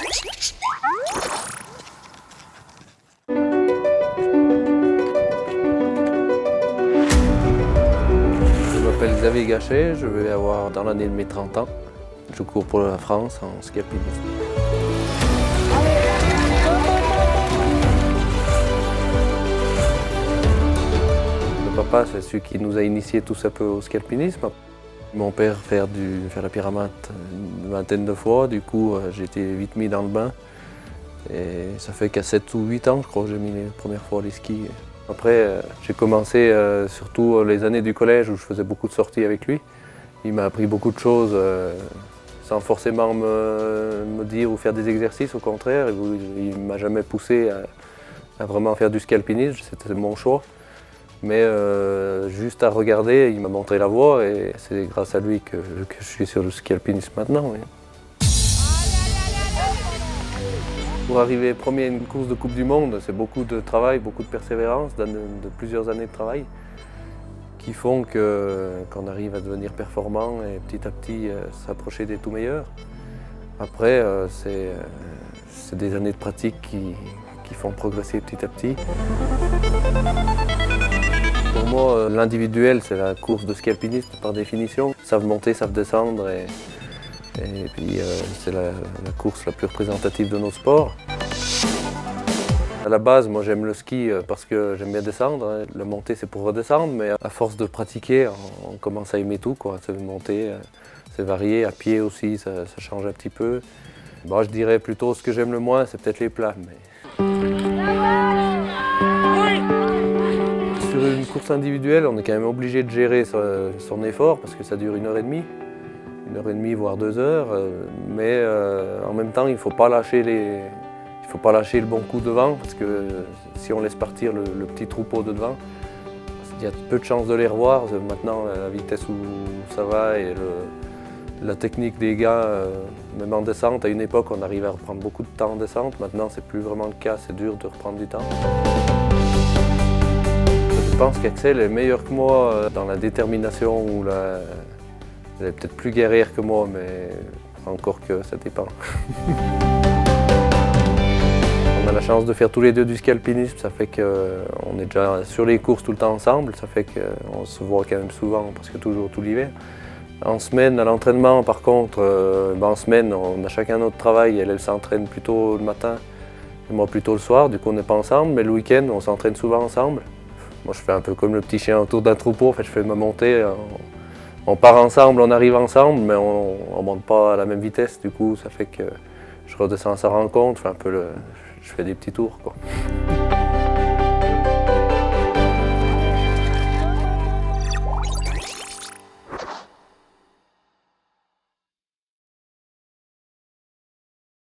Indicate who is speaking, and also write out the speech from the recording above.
Speaker 1: Je m'appelle Xavier Gachet, je vais avoir dans l'année de mes 30 ans. Je cours pour la France en ski alpinisme. Le papa, c'est celui qui nous a initiés tous un peu au ski alpinisme. Mon père fait la pyramate une vingtaine de fois, du coup j'ai été vite mis dans le bain. Et ça fait qu'à 7 ou 8 ans, je crois, que j'ai mis les premières fois les skis. Après, j'ai commencé surtout les années du collège où je faisais beaucoup de sorties avec lui. Il m'a appris beaucoup de choses sans forcément me dire ou faire des exercices, au contraire. Il ne m'a jamais poussé à vraiment faire du ski alpinisme, c'était mon choix. Mais juste à regarder, il m'a montré la voie et c'est grâce à lui que je suis sur le ski alpinisme maintenant. Oui. Pour arriver premier à une course de Coupe du Monde, c'est beaucoup de travail, beaucoup de persévérance, de plusieurs années de travail qui font qu'on arrive à devenir performant et petit à petit s'approcher des tout meilleurs. Après, c'est des années de pratique qui font progresser petit à petit. Pour moi, l'individuel, c'est la course de ski alpiniste par définition. Ils savent monter, savent descendre et puis c'est la course la plus représentative de nos sports. À la base, moi j'aime le ski parce que j'aime bien descendre. Le monter c'est pour redescendre, mais à force de pratiquer, on commence à aimer tout, quoi. C'est monter, c'est varié, à pied aussi, ça change un petit peu. Bon, je dirais plutôt ce que j'aime le moins, c'est peut-être les plats. Mais... Sur une course individuelle, on est quand même obligé de gérer son effort parce que ça dure 1h30. 1h30 voire 2 heures, mais en même temps il ne faut pas lâcher le bon coup devant parce que si on laisse partir le petit troupeau de devant, il y a peu de chances de les revoir. Maintenant la vitesse où ça va et la technique des gars, même en descente, à une époque on arrivait à reprendre beaucoup de temps en descente, maintenant c'est plus vraiment le cas, c'est dur de reprendre du temps. Je pense qu'Axel est meilleur que moi dans la détermination ou elle est peut-être plus guerrière que moi, mais encore que ça dépend. On a la chance de faire tous les deux du ski alpinisme, ça fait qu'on est déjà sur les courses tout le temps ensemble, ça fait qu'on se voit quand même souvent, presque toujours tout l'hiver. En semaine, à l'entraînement, par contre, en semaine, on a chacun notre travail. Elle s'entraîne plutôt le matin et moi plutôt le soir, du coup on n'est pas ensemble, mais le week-end, on s'entraîne souvent ensemble. Moi je fais un peu comme le petit chien autour d'un troupeau, en fait, je fais ma montée. On part ensemble, on arrive ensemble, mais on ne monte pas à la même vitesse. Du coup, ça fait que je redescends à sa rencontre, je fais des petits tours, quoi.